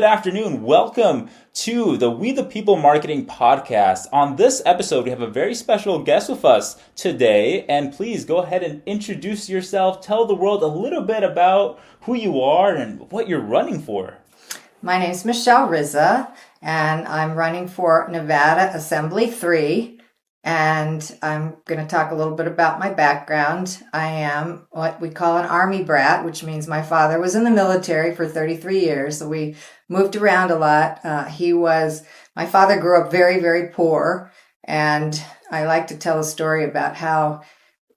afternoon. Welcome to the We the People Marketing Podcast. On this episode, we have a very special guest with us today. And please go ahead and introduce yourself. Tell the world a little bit about who you are and what you're running for. My name is Michele Rizza, and I'm running for Nevada Assembly 3. And I'm going to talk a little bit about my background. I am what we call an Army brat, which means my father was in the military for 33 years. So we moved around a lot. My father grew up very, very poor. And I like to tell a story about how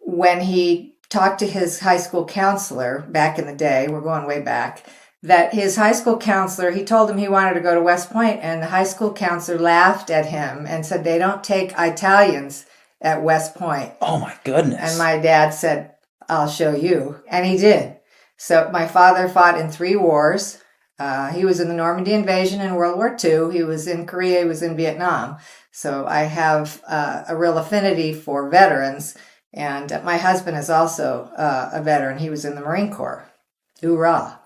when he talked to his high school counselor back in the day, we're going way back, that his high school counselor, he told him he wanted to go to West Point, and the high school counselor laughed at him and said, they don't take Italians at West Point. Oh my goodness. And my dad said, I'll show you. And he did. So my father fought in 3 wars. He was in the Normandy invasion in World War II. He was in Korea. He was in Vietnam. So I have a real affinity for veterans. And my husband is also a veteran. He was in the Marine Corps. Hoorah.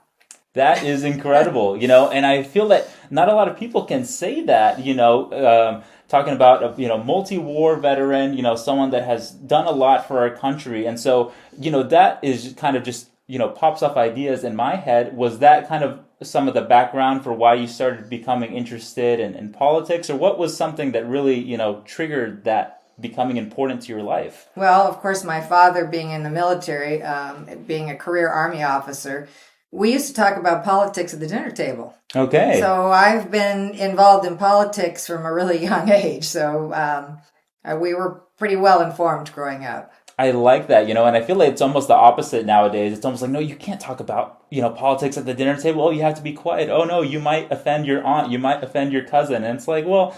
That is incredible, and I feel that not a lot of people can say that, talking about a, multi-war veteran, someone that has done a lot for our country. And so, that is kind of just, pops up ideas in my head. Was that kind of some of the background for why you started becoming interested in politics, or what was something that really, triggered that becoming important to your life? Well, of course, my father being in the military, being a career Army officer, we used to talk about politics at the dinner table. Okay. So I've been involved in politics from a really young age. So we were pretty well informed growing up. I like that, and I feel like it's almost the opposite nowadays. It's almost like, no, you can't talk about, politics at the dinner table. Oh, you have to be quiet. Oh, no, you might offend your aunt. You might offend your cousin. And it's like, well,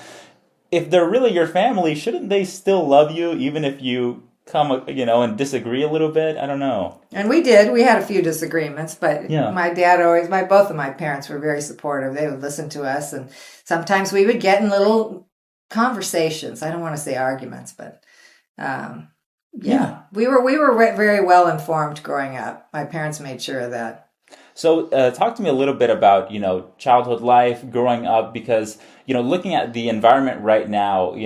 if they're really your family, shouldn't they still love you even if you come, and disagree a little bit? I don't know. And we did. We had a few disagreements, but yeah. My dad both of my parents were very supportive. They would listen to us, and sometimes we would get in little conversations. I don't want to say arguments, but we were very well informed growing up. My parents made sure of that. So talk to me a little bit about, childhood life, growing up, because, looking at the environment right now,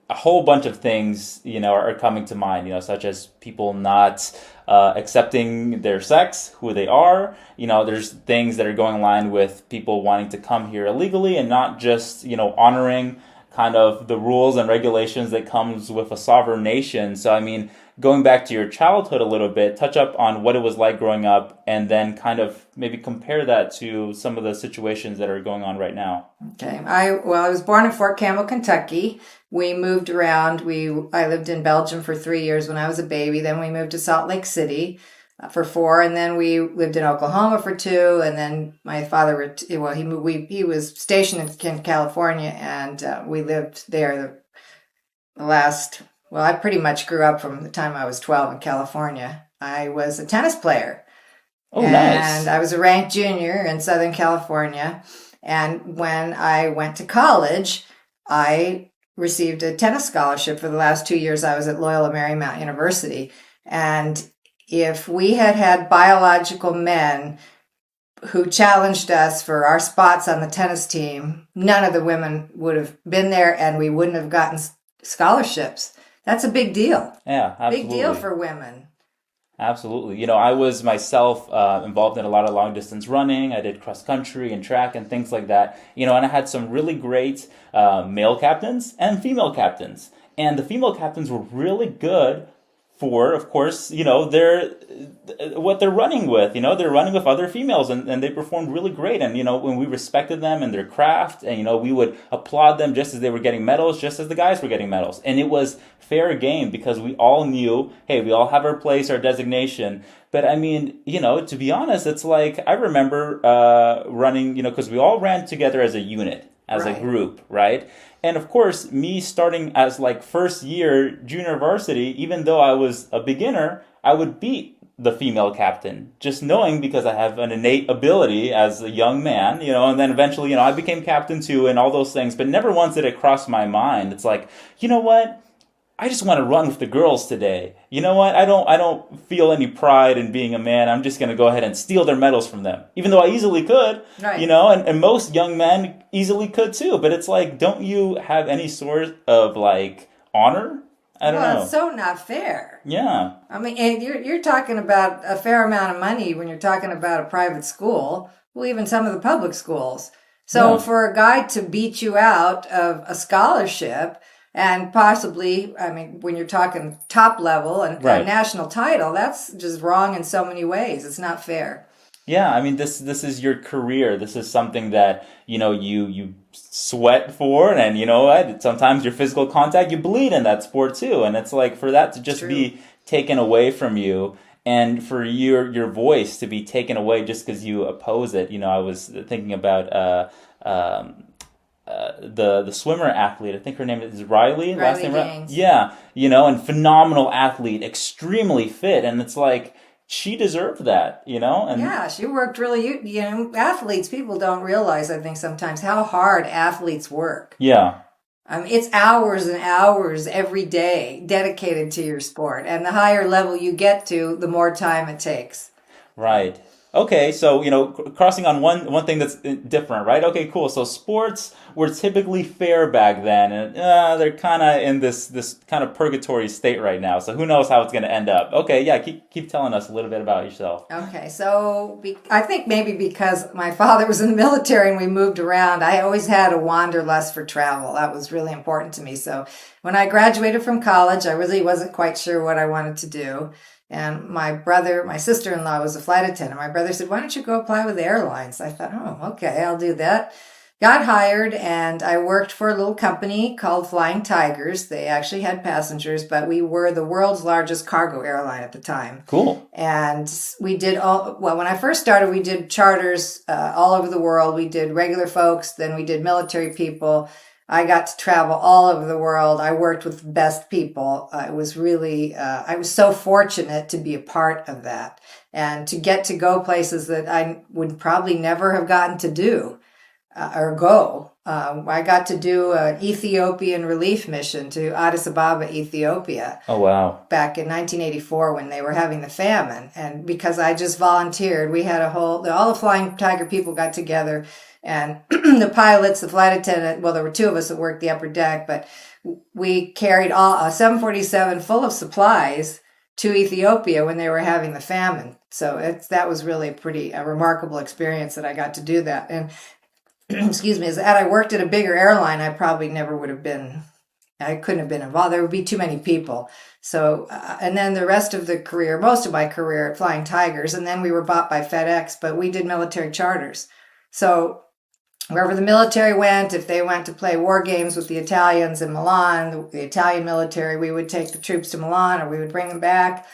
a whole bunch of things, are coming to mind, such as people not accepting their sex, who they are. There's things that are going in line with people wanting to come here illegally and not just, honoring kind of the rules and regulations that comes with a sovereign nation. So, I mean, going back to your childhood a little bit, touch up on what it was like growing up, and then kind of maybe compare that to some of the situations that are going on right now. Okay. I was born in Fort Campbell, Kentucky. We moved around. I lived in Belgium for 3 years when I was a baby. Then we moved to Salt Lake City for 4, and then we lived in Oklahoma for 2. And then my father, he was stationed in California, and we lived there the last. Well, I pretty much grew up from the time I was 12 in California. I was a tennis player. Oh, nice. And I was a ranked junior in Southern California. And when I went to college, I received a tennis scholarship for the last 2 years. I was at Loyola Marymount University. And if we had had biological men who challenged us for our spots on the tennis team, none of the women would have been there, and we wouldn't have gotten scholarships. That's a big deal. Yeah, absolutely. Big deal for women. Absolutely. I was myself involved in a lot of long distance running. I did cross country and track and things like that. And I had some really great male captains and female captains. And the female captains were really good for, of course, what they're running with. They're running with other females, and they performed really great. And, when we respected them and their craft, and, we would applaud them just as they were getting medals, just as the guys were getting medals. And it was fair game because we all knew, hey, we all have our place, our designation. But I mean, to be honest, it's like I remember running, because we all ran together as a unit, as a group, right? And of course, me starting as first year junior varsity, even though I was a beginner, I would beat the female captain, just knowing because I have an innate ability as a young man, and then eventually, I became captain too and all those things, but never once did it cross my mind. It's like, you know what? I just want to run with the girls today. You know what? I don't feel any pride in being a man. I'm just going to go ahead and steal their medals from them. Even though I easily could, Right. and most young men easily could too. But it's like, don't you have any sort of like honor? I don't know. It's so not fair. Yeah. I mean, and you're talking about a fair amount of money when you're talking about a private school, well, even some of the public schools. So Yeah. for a guy to beat you out of a scholarship and possibly, I mean, when you're talking top level and a Right. national title, that's just wrong in so many ways. It's not fair. Yeah, I mean this is your career. This is something that, you sweat for, and you know what? Sometimes your physical contact, you bleed in that sport too. And it's like, for that to just True. be taken away from you, and for your voice to be taken away just because you oppose it. I was thinking about the swimmer athlete. I think her name is Riley. Last Riley name Gaines. Yeah, and phenomenal athlete, extremely fit, and it's like, she deserved that, and Yeah, she worked really, athletes, people don't realize, I think, sometimes how hard athletes work. yeah. I mean, it's hours and hours every day dedicated to your sport. And the higher level you get to, the more time it takes. Right. Okay, so, crossing on one thing that's different, right? Okay, cool. So sports were typically fair back then, and they're kind of in this kind of purgatory state right now. So who knows how it's going to end up? Okay, yeah, keep telling us a little bit about yourself. Okay, so I think maybe because my father was in the military and we moved around, I always had a wanderlust for travel. That was really important to me. So when I graduated from college, I really wasn't quite sure what I wanted to do. And my sister-in-law was a flight attendant. My brother said, why don't you go apply with the airlines? I thought, oh, okay, I'll do that. Got hired, and I worked for a little company called Flying Tigers. They actually had passengers, but we were the world's largest cargo airline at the time. Cool. And we did when I first started, we did charters all over the world. We did regular folks, then we did military people. I got to travel all over the world. I worked with the best people. It was really, I was so fortunate to be a part of that and to get to go places that I would probably never have gotten to do or go. I got to do an Ethiopian relief mission to Addis Ababa, Ethiopia. Oh, wow. Back in 1984 when they were having the famine. And because I just volunteered, we had all the Flying Tiger people got together. And the pilots, the flight attendant, well, there were two of us that worked the upper deck, but we carried a 747 full of supplies to Ethiopia when they were having the famine. So that was really a remarkable experience that I got to do that. And excuse me, had I worked at a bigger airline, I probably never would have been, I couldn't have been involved. There would be too many people. So, and then the rest of the career, most of my career at Flying Tigers, and then we were bought by FedEx, but we did military charters. So wherever the military went, if they went to play war games with the Italians in Milan, the Italian military, we would take the troops to Milan or we would bring them back.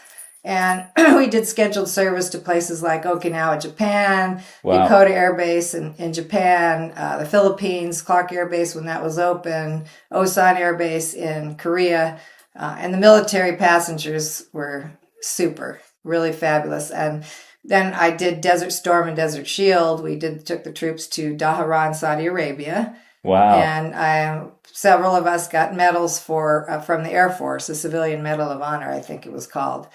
And we did scheduled service to places like Okinawa, Japan, Wow. Yokota Air Base in Japan, the Philippines, Clark Air Base when that was open, Osan Air Base in Korea. And the military passengers were super, really fabulous. And then I did Desert Storm and Desert Shield. We took the troops to Dhahran, Saudi Arabia. Wow. And several of us got medals from the Air Force, the Civilian Medal of Honor, I think it was called,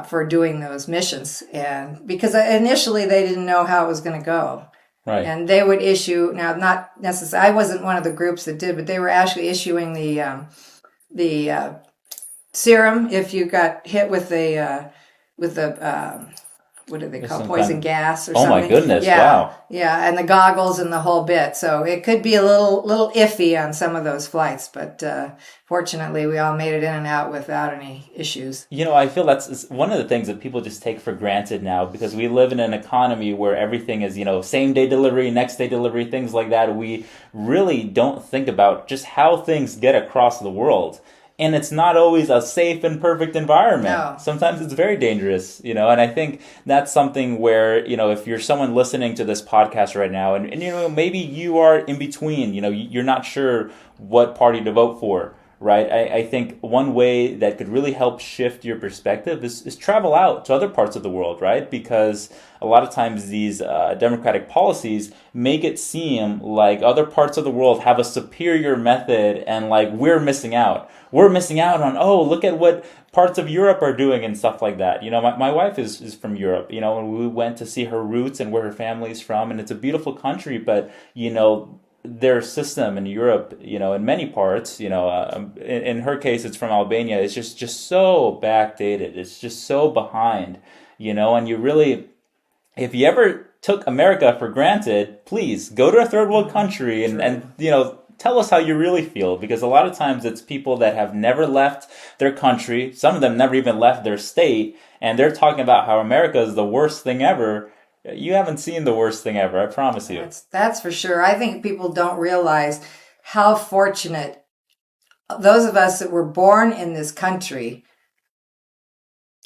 for doing those missions. And because initially they didn't know how it was going to go. Right. And they would issue, now not necessarily, I wasn't one of the groups that did, but they were actually issuing the serum if you got hit with the what do they call poison gas or something? Oh my goodness! Yeah, Wow. Yeah, and the goggles and the whole bit. So it could be a little iffy on some of those flights, but fortunately, we all made it in and out without any issues. I feel that's one of the things that people just take for granted now, because we live in an economy where everything is, same day delivery, next day delivery, things like that. We really don't think about just how things get across the world. And it's not always a safe and perfect environment. No. Sometimes it's very dangerous, and I think that's something where, if you're someone listening to this podcast right now and maybe you are in between, you're not sure what party to vote for right? I think one way that could really help shift your perspective is travel out to other parts of the world, right? Because a lot of times these democratic policies make it seem like other parts of the world have a superior method and like we're missing out. We're missing out on, oh, look at what parts of Europe are doing and stuff like that. My wife is from Europe, and we went to see her roots and where her family's from, and it's a beautiful country, but, their system in Europe, in many parts, in her case, it's from Albania. It's just so backdated. It's just so behind, and you really, if you ever took America for granted, please go to a third world country and tell us how you really feel, because a lot of times it's people that have never left their country. Some of them never even left their state, and they're talking about how America is the worst thing ever. You haven't seen the worst thing ever, I promise you. That's for sure. I think people don't realize how fortunate those of us that were born in this country,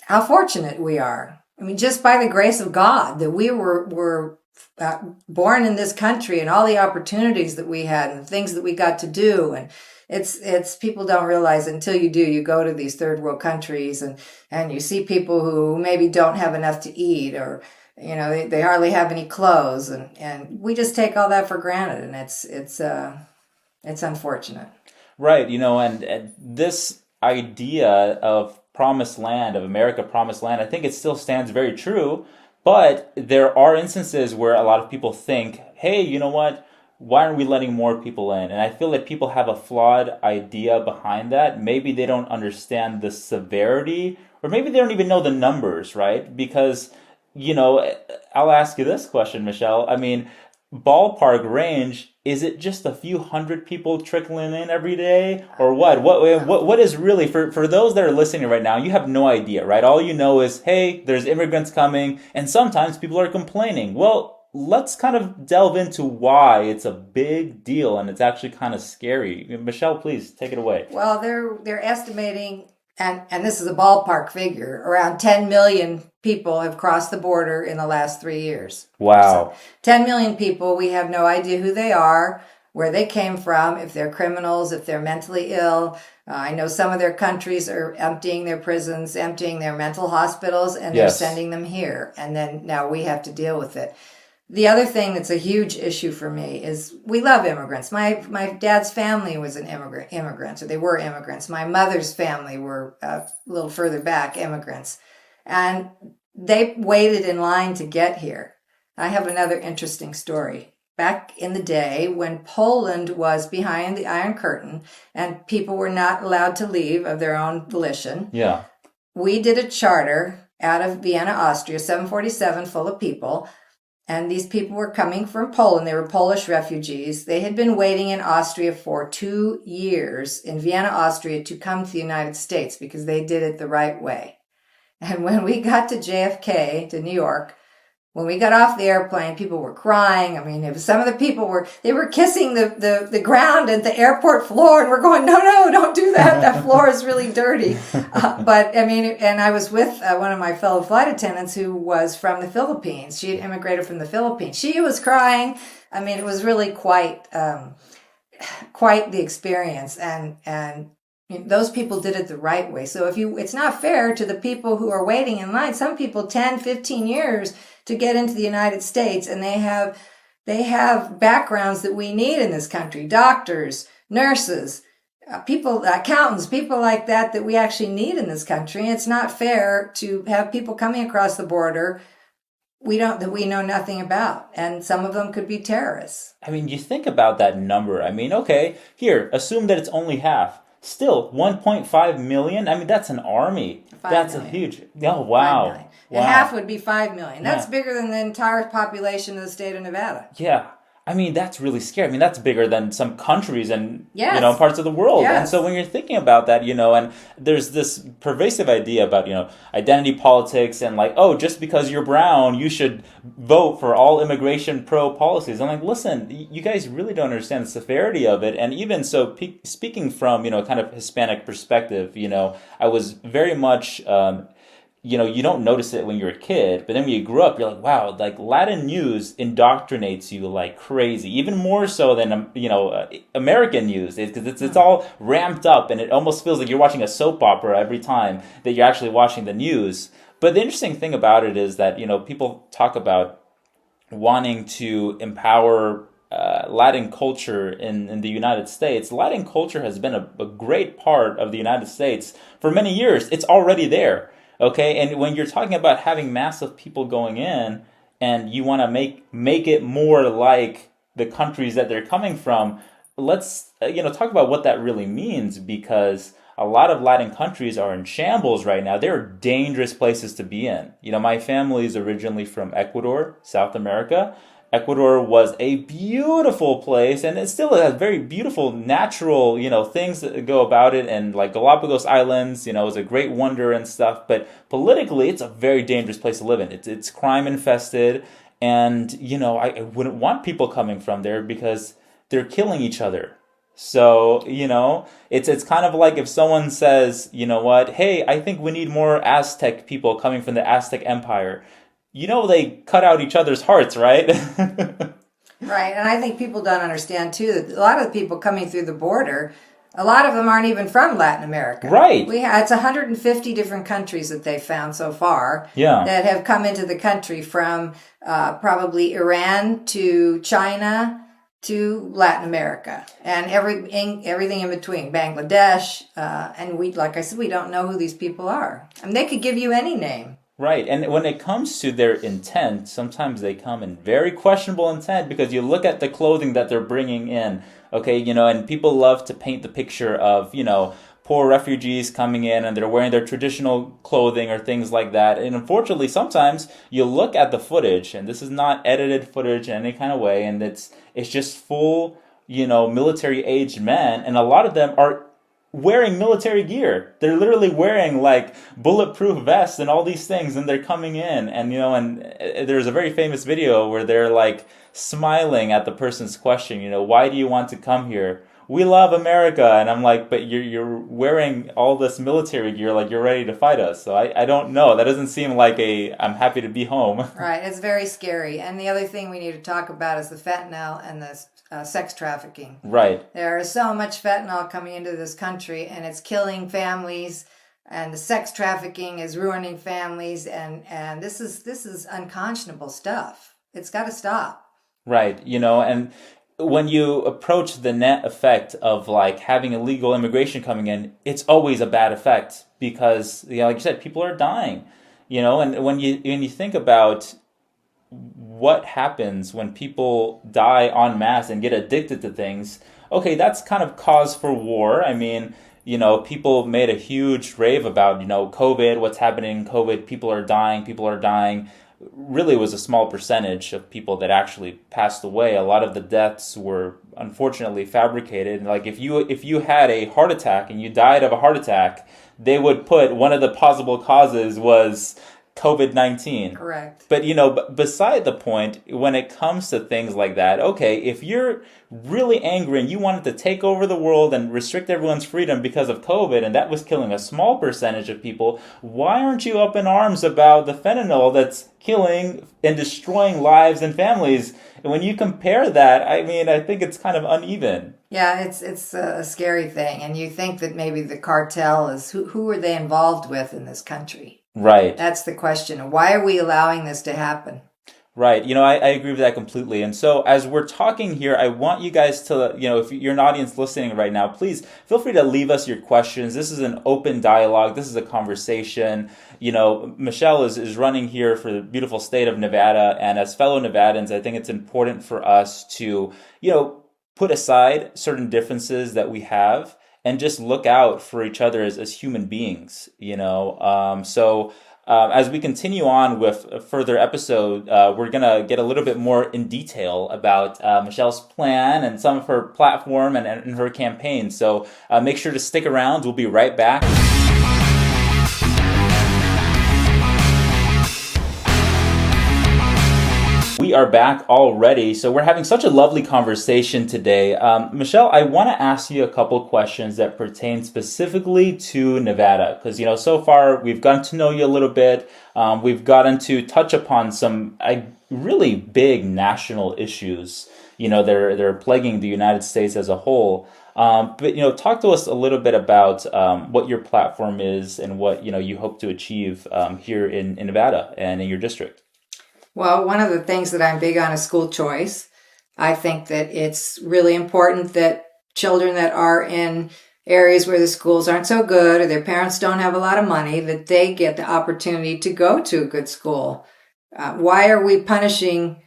how fortunate we are. I mean, just by the grace of God that we were born in this country, and all the opportunities that we had and the things that we got to do. And it's people don't realize until you do. You go to these third world countries and you see people who maybe don't have enough to eat, or they hardly have any clothes, and we just take all that for granted, and it's unfortunate. Right, and this idea of promised land, of America promised land, I think it still stands very true, but there are instances where a lot of people think, hey, you know what? Why aren't we letting more people in? And I feel that people have a flawed idea behind that. Maybe they don't understand the severity, or maybe they don't even know the numbers, right? Because I'll ask you this question, Michele. I mean, ballpark range, is it just a few hundred people trickling in every day, or what? What is really, for those that are listening right now, you have no idea, right? All you know is, hey, there's immigrants coming, and sometimes people are complaining. Well, let's kind of delve into why it's a big deal, and it's actually kind of scary. Michele, please take it away. Well, they're estimating, and this is a ballpark figure, around 10 million people have crossed the border in the last 3 years. Wow. So 10 million people, we have no idea who they are, where they came from, if they're criminals, if they're mentally ill. I know some of their countries are emptying their prisons, emptying their mental hospitals, and they're sending them here. And then now we have to deal with it. The other thing that's a huge issue for me is we love immigrants. My dad's family was an immigrant, or they were immigrants. My mother's family were a little further back immigrants. And they waited in line to get here. I have another interesting story. Back in the day when Poland was behind the Iron Curtain and people were not allowed to leave of their own volition, we did a charter out of Vienna, Austria, 747 full of people. And these people were coming from Poland. They were Polish refugees. They had been waiting in Austria for 2 years, in Vienna, Austria, to come to the United States because they did it the right way. And when we got to JFK, to New York, when we got off the airplane, people were crying. I mean, some of the people were kissing the ground at the airport floor, and we're going, no, don't do that. That floor is really dirty. But I mean, and I was with one of my fellow flight attendants who was from the Philippines. She had immigrated from the Philippines. She was crying. I mean, it was really quite the experience, and those people did it the right way. So it's not fair to the people who are waiting in line. Some people 10, 15 years to get into the United States, and they have backgrounds that we need in this country. Doctors, nurses, people, accountants, people like that we actually need in this country. It's not fair to have people coming across the border that we know nothing about, and some of them could be terrorists. I mean, you think about that number. I mean, okay, here, assume that it's only half. Still, 1.5 million? I mean, that's an army. That's a huge... Oh, wow. 5 million. And half would be 5 million. That's bigger than the entire population of the state of Nevada. Yeah. I mean, that's really scary. I mean, that's bigger than some countries and, parts of the world. Yes. And so when you're thinking about that, and there's this pervasive idea about, identity politics and like, oh, just because you're brown, you should vote for all immigration pro policies. I'm like, listen, you guys really don't understand the severity of it. And even so, speaking from, kind of Hispanic perspective, I was very much... you don't notice it when you're a kid, but then when you grow up, you're like, wow, like Latin news indoctrinates you like crazy, even more so than, American news, because it's all ramped up and it almost feels like you're watching a soap opera every time that you're actually watching the news. But the interesting thing about it is that, people talk about wanting to empower Latin culture in the United States. Latin culture has been a great part of the United States for many years. It's already there. Okay, and when you're talking about having massive people going in, and you want to make it more like the countries that they're coming from, let's talk about what that really means, because a lot of Latin countries are in shambles right now. They're dangerous places to be in. My family is originally from Ecuador, South America. Ecuador was a beautiful place, and it still has very beautiful natural, things that go about it, and like Galapagos Islands, is a great wonder and stuff. But politically, it's a very dangerous place to live in. It's crime infested, and I wouldn't want people coming from there because they're killing each other. So, it's kind of like if someone says, hey, I think we need more Aztec people coming from the Aztec Empire. They cut out each other's hearts, right? Right, and I think people don't understand, too, that a lot of the people coming through the border, a lot of them aren't even from Latin America. Right. It's 150 different countries that they've found so far that have come into the country, from probably Iran to China to Latin America, and everything in between, Bangladesh, and like I said, we don't know who these people are. I mean, they could give you any name. Right, and when it comes to their intent, sometimes they come in very questionable intent, because you look at the clothing that they're bringing in, okay, and people love to paint the picture of, poor refugees coming in and they're wearing their traditional clothing or things like that. And unfortunately, sometimes you look at the footage, and this is not edited footage in any kind of way, and it's just full, military-aged men, and a lot of them are wearing military gear. They're literally wearing like bulletproof vests and all these things, and they're coming in, and there's a very famous video where they're like smiling at the person's question, why do you want to come here? We love America. And I'm like, but you're wearing all this military gear, like you're ready to fight us. So I don't know. That doesn't seem like I'm happy to be home. Right. It's very scary. And the other thing we need to talk about is the fentanyl and the sex trafficking. Right. There is so much fentanyl coming into this country, and it's killing families, and the sex trafficking is ruining families, and this is unconscionable stuff. It's got to stop. Right. And when you approach the net effect of like having illegal immigration coming in, it's always a bad effect, because like you said, people are dying. And when you think about what happens when people die en masse and get addicted to things, okay, that's kind of cause for war. I mean, people made a huge rave about, COVID, what's happening in COVID, people are dying. Really, it was a small percentage of people that actually passed away. A lot of the deaths were unfortunately fabricated. Like if you had a heart attack and you died of a heart attack, they would put one of the possible causes was COVID-19. Correct. But beside the point, when it comes to things like that, okay, if you're really angry and you wanted to take over the world and restrict everyone's freedom because of COVID, and that was killing a small percentage of people, why aren't you up in arms about the fentanyl that's killing and destroying lives and families? And when you compare that, I mean, I think it's kind of uneven. Yeah, it's a scary thing. And you think that maybe the cartel is, who are they involved with in this country? Right. That's the question. Why are we allowing this to happen? Right. I agree with that completely. And so as we're talking here, I want you guys to, if you're an audience listening right now, please feel free to leave us your questions. This is an open dialogue. This is a conversation. Michele is running here for the beautiful state of Nevada. And as fellow Nevadans, I think it's important for us to, put aside certain differences that we have and just look out for each other as human beings, as we continue on with a further episode, we're going to get a little bit more in detail about Michele's plan and some of her platform and her campaign. So make sure to stick around. We'll be right back. We are back already. So we're having such a lovely conversation today. Michele, I want to ask you a couple questions that pertain specifically to Nevada, because, so far we've gotten to know you a little bit. We've gotten to touch upon some really big national issues, they're plaguing the United States as a whole. But talk to us a little bit about what your platform is and what, you hope to achieve here in Nevada and in your district. Well, one of the things that I'm big on is school choice. I think that it's really important that children that are in areas where the schools aren't so good or their parents don't have a lot of money, that they get the opportunity to go to a good school. Why are we punishing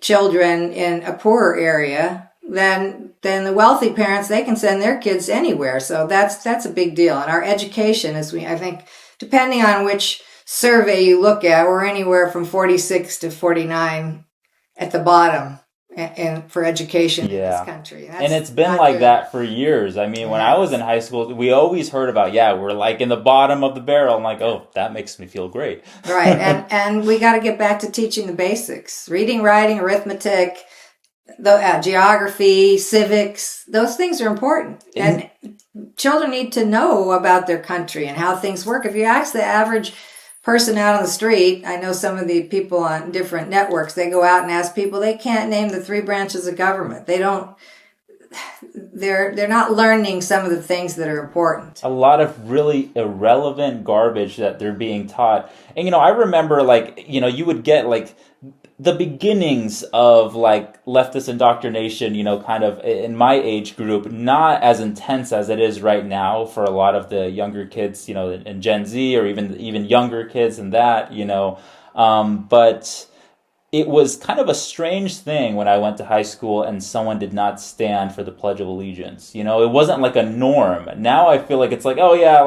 children in a poorer area? Then the wealthy parents, they can send their kids anywhere. So that's a big deal. And our education I think, depending on which survey you look at, we're anywhere from 46 to 49 at the bottom for education in this country. And it's been like that for years. I mean, when I was in high school, we always heard about, we're like in the bottom of the barrel. I'm like, oh, that makes me feel great. Right. And we got to get back to teaching the basics: reading, writing, arithmetic, geography, civics. Those things are important. And children need to know about their country and how things work. If you ask the average person out on the street, I know some of the people on different networks, they go out and ask people, they can't name the 3 branches of government. They're not learning some of the things that are important. A lot of really irrelevant garbage that they're being taught. And, I remember, you would get, the beginnings of leftist indoctrination, kind of in my age group, not as intense as it is right now for a lot of the younger kids, in Gen Z or even younger kids than that, but it was kind of a strange thing when I went to high school and someone did not stand for the Pledge of Allegiance. It wasn't like a norm. Now I feel like it's like, oh yeah,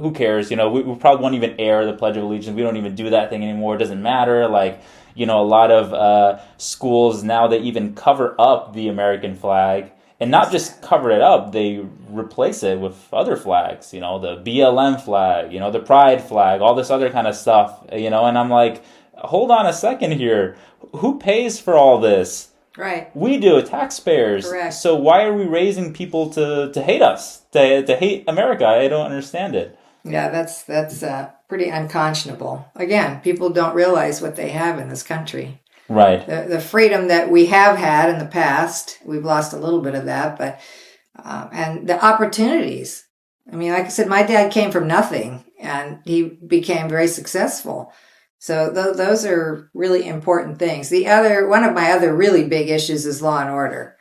who cares? We probably won't even air the Pledge of Allegiance. We don't even do that thing anymore. It doesn't matter. A lot of schools now, they even cover up the American flag, and not just cover it up, they replace it with other flags, the BLM flag, the Pride flag, all this other kind of stuff, and I'm like, hold on a second here. Who pays for all this? Right. We do, taxpayers. Correct. So why are we raising people to hate us, to hate America? I don't understand it. Yeah, that's pretty unconscionable. Again, people don't realize what they have in this country. Right. The freedom that we have had in the past, we've lost a little bit of that, but and the opportunities. I mean, like I said, my dad came from nothing, and he became very successful. So those are really important things. One of my other really big issues is law and order.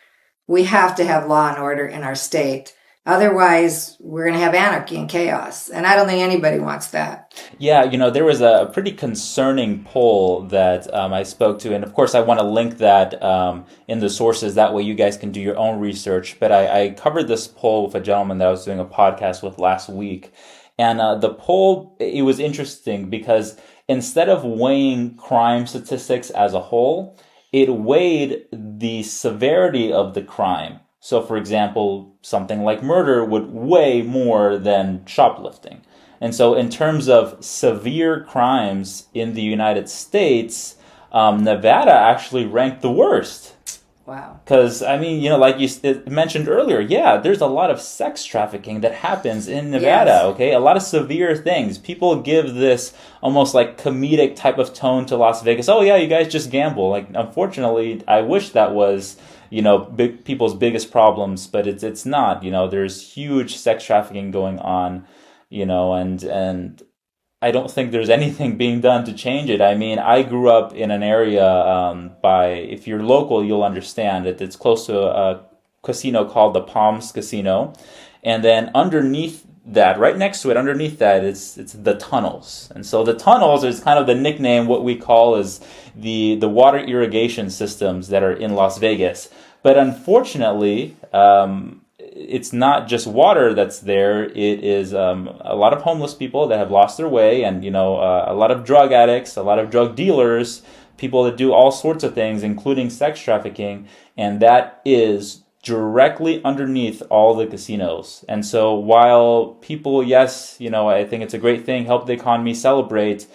We have to have law and order in our state. Otherwise, we're going to have anarchy and chaos. And I don't think anybody wants that. Yeah, there was a pretty concerning poll that I spoke to. And of course, I want to link that in the sources. That way you guys can do your own research. But I covered this poll with a gentleman that I was doing a podcast with last week. And the poll, it was interesting because instead of weighing crime statistics as a whole, it weighed the severity of the crime. So, for example, something like murder would weigh more than shoplifting. And so in terms of severe crimes in the United States, Nevada actually ranked the worst. Wow. Because, I mean, like you mentioned earlier, there's a lot of sex trafficking that happens in Nevada, yes. Okay? A lot of severe things. People give this almost like comedic type of tone to Las Vegas. Oh, yeah, you guys just gamble. Unfortunately, I wish that was people's biggest problems, but it's not. There's huge sex trafficking going on, and I don't think there's anything being done to change it. I mean, I grew up in an area if you're local, you'll understand it. It's close to a casino called the Palms Casino, and then underneath that, right next to it, underneath that, it's the tunnels. And so the tunnels is kind of the nickname, what we call is the water irrigation systems that are in Las Vegas. But unfortunately, it's not just water that's there. It is a lot of homeless people that have lost their way, and a lot of drug addicts, a lot of drug dealers, people that do all sorts of things, including sex trafficking, and that is directly underneath all the casinos. And so while people, yes, I think it's a great thing, help the economy, celebrate,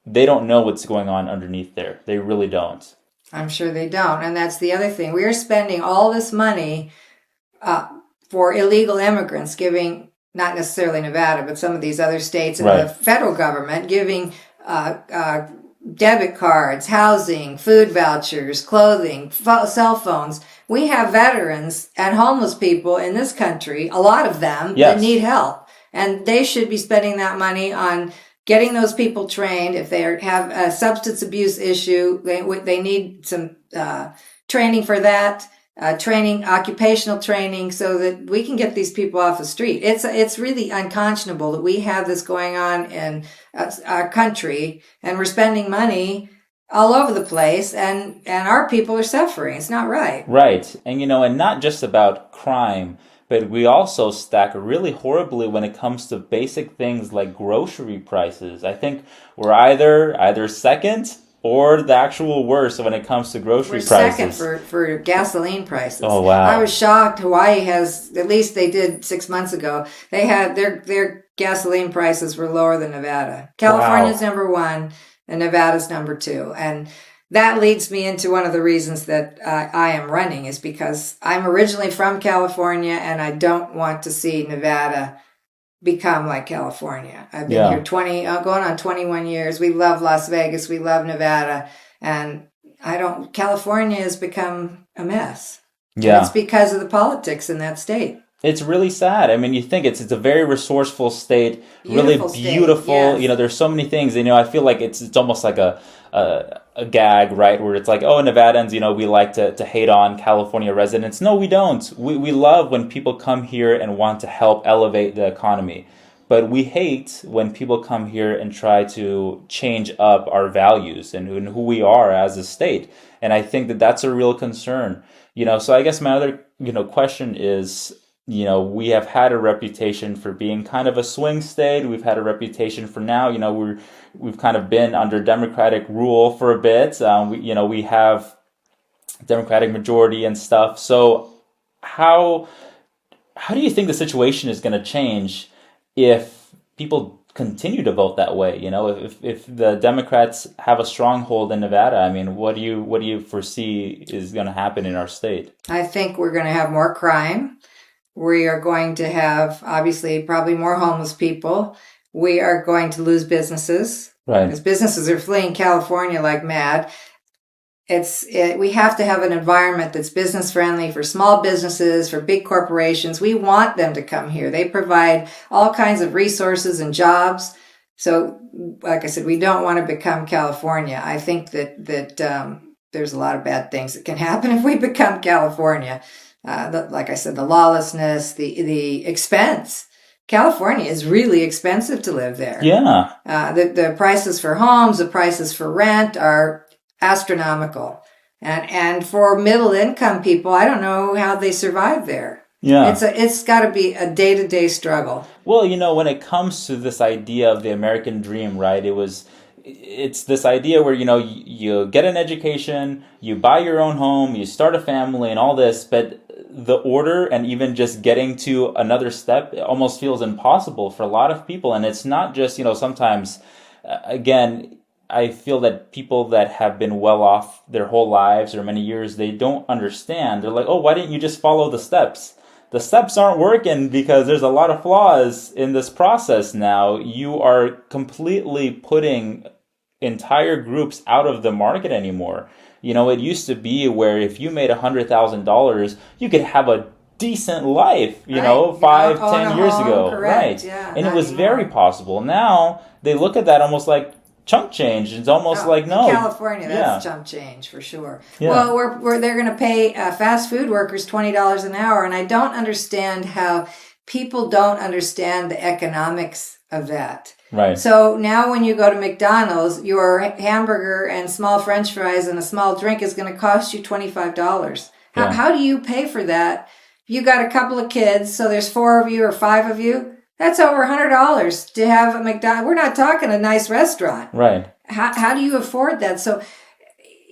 they don't know what's going on underneath there. They really don't. I'm sure they don't. And that's the other thing. We are spending all this money for illegal immigrants, giving, not necessarily Nevada, but some of these other states and Right. the federal government giving debit cards, housing, food vouchers, clothing, cell phones. We have veterans and homeless people in this country, a lot of them, Yes. that need help. And they should be spending that money on getting those people trained. If they have a substance abuse issue, they need some training for that. Occupational training, so that we can get these people off the street. It's really unconscionable that we have this going on in our country, and we're spending money all over the place, and our people are suffering. It's not right. Right. And, and not just about crime, but we also stack really horribly when it comes to basic things like grocery prices. I think we're either second or the actual worst when it comes to grocery We're prices. second for gasoline prices. Oh, wow. I was shocked. Hawaii has, at least they did 6 months ago, they had their gasoline prices were lower than Nevada. California's number one and Nevada's number two. And that leads me into one of the reasons that I am running, is because I'm originally from California and I don't want to see Nevada become like California. I've been here going on 21 years. We love Las Vegas. We love Nevada. And California has become a mess. Yeah. And it's because of the politics in that state. It's really sad. I mean, you think it's a very resourceful state, really beautiful. Yes. There's so many things. I feel like it's almost like a gag, right? Where it's like, oh, Nevadans, we like to hate on California residents. No, we don't. We love when people come here and want to help elevate the economy. But we hate when people come here and try to change up our values and who we are as a state. And I think that that's a real concern. So I guess my other, question is, we have had a reputation for being kind of a swing state. We've had a reputation for now, we've kind of been under Democratic rule for a bit. We have Democratic majority and stuff. So how do you think the situation is going to change if people continue to vote that way? If the Democrats have a stronghold in Nevada, I mean, what do you foresee is going to happen in our state? I think we're going to have more crime. We are going to have, obviously, probably more homeless people. We are going to lose businesses. Right. Because businesses are fleeing California like mad. We have to have an environment that's business friendly for small businesses, for big corporations. We want them to come here. They provide all kinds of resources and jobs. So, like I said, we don't want to become California. I think that there's a lot of bad things that can happen if we become California. Like I said, the lawlessness, the expense. California is really expensive to live there. Yeah. The prices for homes, the prices for rent are astronomical. And for middle income people, I don't know how they survive there. Yeah. It's got to be a day-to-day struggle. Well, when it comes to this idea of the American dream, right? It's this idea where, you get an education, you buy your own home, you start a family and all this, but the order and even just getting to another step almost feels impossible for a lot of people. And it's not just, sometimes, again, I feel that people that have been well off their whole lives or many years, they don't understand. They're like, oh, why didn't you just follow the steps? The steps aren't working because there's a lot of flaws in this process now. You are completely putting entire groups out of the market anymore. It used to be where if you made $100,000, you could have a decent life, Right. 5, Own 10 a years home, ago. correct. Right. Yeah, and it not was anymore. very possible. Now they look at that almost like chunk change. It's almost like, no. In California, that's Yeah. chump change for sure. Yeah. Well, they're going to pay fast food workers $20 an hour, and I don't understand how people don't understand the economics of that. Right. So now when you go to McDonald's, your hamburger and small French fries and a small drink is going to cost you $25. Yeah. How do you pay for that? You got a couple of kids, so there's 4 of you or 5 of you. That's over $100 to have a McDonald's. We're not talking a nice restaurant. Right. How do you afford that? So,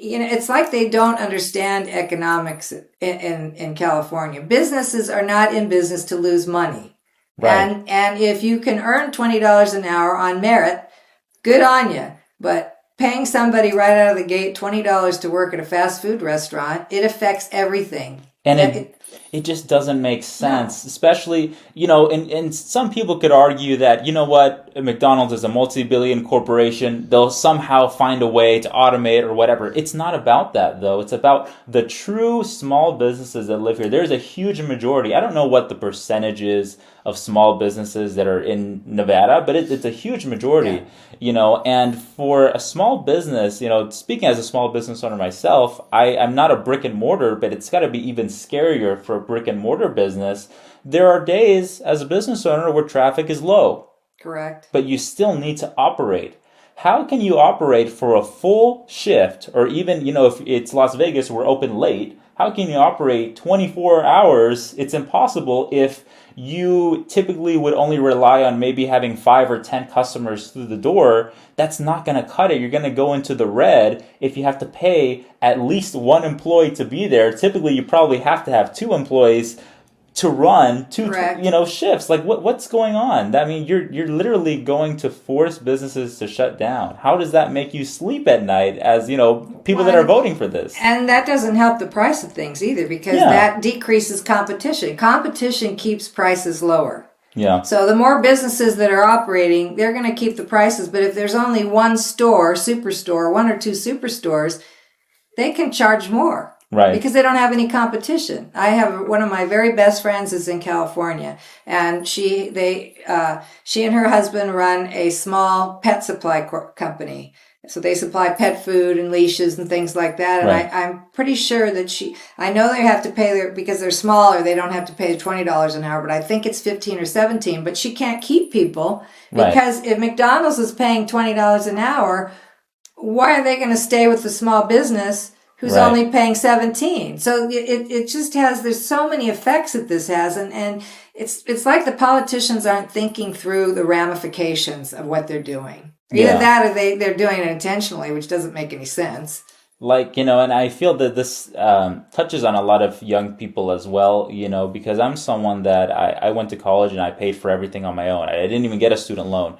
it's like they don't understand economics in California. Businesses are not in business to lose money. Right. And if you can earn $20 an hour on merit, good on you. But paying somebody right out of the gate $20 to work at a fast food restaurant, it affects everything. And it just doesn't make sense, especially, and some people could argue that, McDonald's is a multi-billion corporation. They'll somehow find a way to automate or whatever. It's not about that, though. It's about the true small businesses that live here. There's a huge majority. I don't know what the percentage is of small businesses that are in Nevada, but it's a huge majority, and for a small business, speaking as a small business owner myself, I'm not a brick and mortar, but it's got to be even scarier for a brick and mortar business. There are days as a business owner where traffic is low. Correct. But you still need to operate. How can you operate for a full shift, or even, if it's Las Vegas, we're open late, how can you operate 24 hours? It's impossible if you typically would only rely on maybe having 5 or 10 customers through the door. That's not going to cut it. You're going to go into the red if you have to pay at least one employee to be there. Typically, you probably have to have 2 employees to run 2 shifts. Like what's going on? I mean, you're literally going to force businesses to shut down. How does that make you sleep at night as, people that are voting for this? And that doesn't help the price of things either, because that decreases competition. Competition keeps prices lower. Yeah. So the more businesses that are operating, they're going to keep the prices. But if there's only one store, superstore, 1 or 2 superstores, they can charge more. Right. Because they don't have any competition. I have one of my very best friends is in California, and she and her husband run a small pet supply company. So they supply pet food and leashes and things like that. And I'm pretty sure that I know they have to pay because they're smaller, they don't have to pay $20 an hour, but I think it's 15 or 17. But she can't keep people because if McDonald's is paying $20 an hour, why are they going to stay with the small business who's only paying 17? So it just there's so many effects that this has, and it's like the politicians aren't thinking through the ramifications of what they're doing. Either that or they're doing it intentionally, which doesn't make any sense. And I feel that this touches on a lot of young people as well, because I'm someone that I went to college and I paid for everything on my own. I didn't even get a student loan,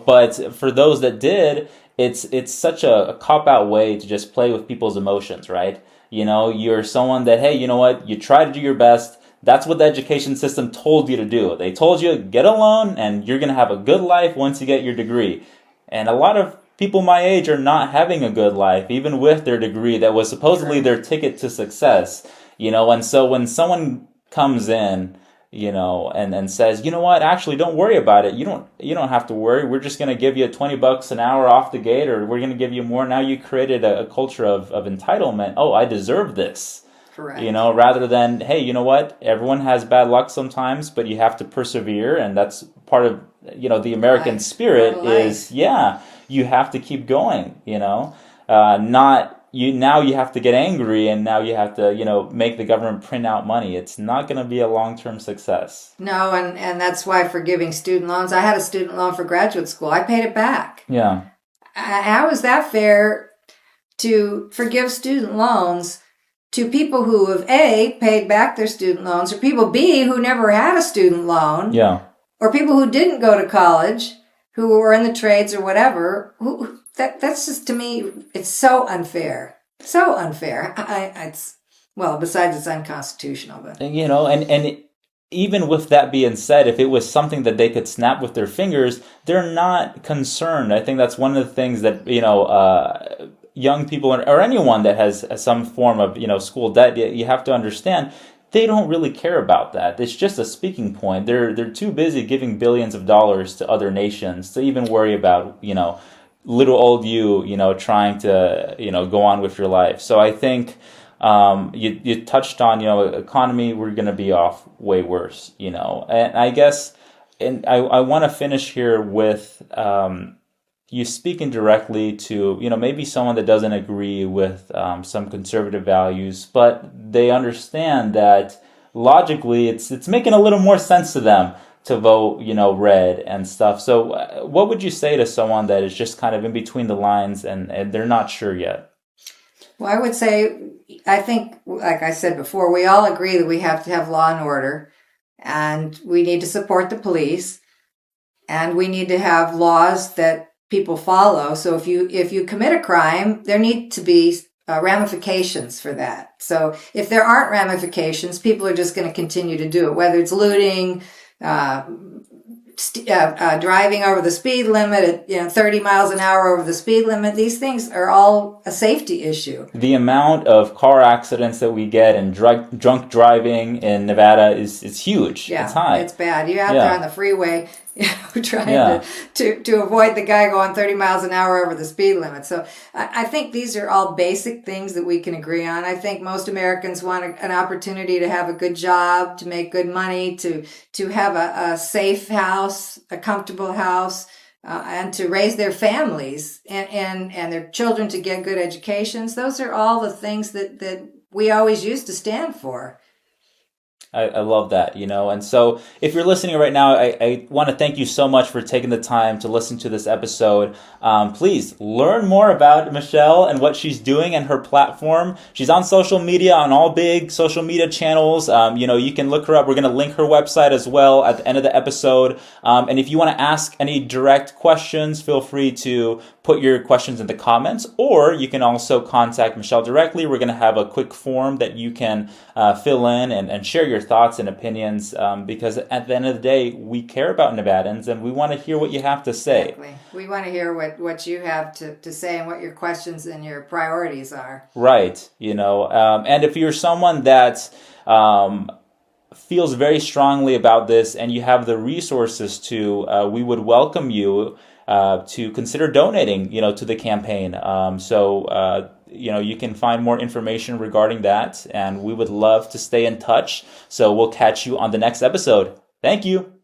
but for those that did, it's such a cop-out way to just play with people's emotions, right? You're someone that, hey, you know what? You try to do your best. That's what the education system told you to do. They told you, get a loan and you're going to have a good life once you get your degree. And a lot of people my age are not having a good life, even with their degree that was supposedly their ticket to success, and so when someone comes in, and says, you know what, actually don't worry about it. You don't have to worry. We're just going to give you $20 an hour off the gate, or we're going to give you more. Now you created a culture of entitlement. Oh, I deserve this. Correct. Rather than, hey, you know what, everyone has bad luck sometimes, but you have to persevere. And that's part of, the American spirit is, you have to keep going, now you have to get angry and now you have to, make the government print out money. It's not going to be a long-term success. No, and that's why forgiving student loans, I had a student loan for graduate school. I paid it back. Yeah. How is that fair to forgive student loans to people who have A, paid back their student loans, or people B, who never had a student loan? Yeah. Or people who didn't go to college, who were in the trades or whatever. That's just, to me, it's so unfair. So unfair. Besides it's unconstitutional. But. And even with that being said, if it was something that they could snap with their fingers, they're not concerned. I think that's one of the things that, young people or anyone that has some form of, school debt, you have to understand. They don't really care about that. It's just a speaking point. They're too busy giving billions of dollars to other nations to even worry about, little old you, trying to, go on with your life. So I think you touched on, economy, we're going to be off way worse, and I guess, and I want to finish here with you speaking directly to, maybe someone that doesn't agree with some conservative values, but they understand that logically it's making a little more sense to them to vote, red and stuff. So what would you say to someone that is just kind of in between the lines and they're not sure yet? Well, I would say, I think, like I said before, we all agree that we have to have law and order, and we need to support the police, and we need to have laws that people follow. So if you commit a crime, there need to be ramifications for that. So if there aren't ramifications, people are just going to continue to do it, whether it's looting, driving over the speed limit at 30 miles an hour over the speed limit. These things are all a safety issue. The amount of car accidents that we get and drunk driving in Nevada is huge. Yeah, it's high. It's bad. You're out there on the freeway trying to avoid the guy going 30 miles an hour over the speed limit. So I think these are all basic things that we can agree on. I think most Americans want an opportunity to have a good job, to make good money, to have a safe house, a comfortable house, and to raise their families and their children to get good educations. Those are all the things that we always used to stand for. I love that, and so if you're listening right now, I want to thank you so much for taking the time to listen to this episode. Please learn more about Michele and what she's doing and her platform. She's on social media, on all big social media channels. You can look her up. We're going to link her website as well at the end of the episode. And if you want to ask any direct questions, feel free to put your questions in the comments, or you can also contact Michele directly. We're going to have a quick form that you can fill in and share your thoughts and opinions, because at the end of the day, we care about Nevadans and we want to hear what you have to say. Exactly. We want to hear what you have to say and what your questions and your priorities are. Right. And if you're someone that feels very strongly about this and you have the resources to, we would welcome you to consider donating, to the campaign. You can find more information regarding that, and we would love to stay in touch. So we'll catch you on the next episode. Thank you.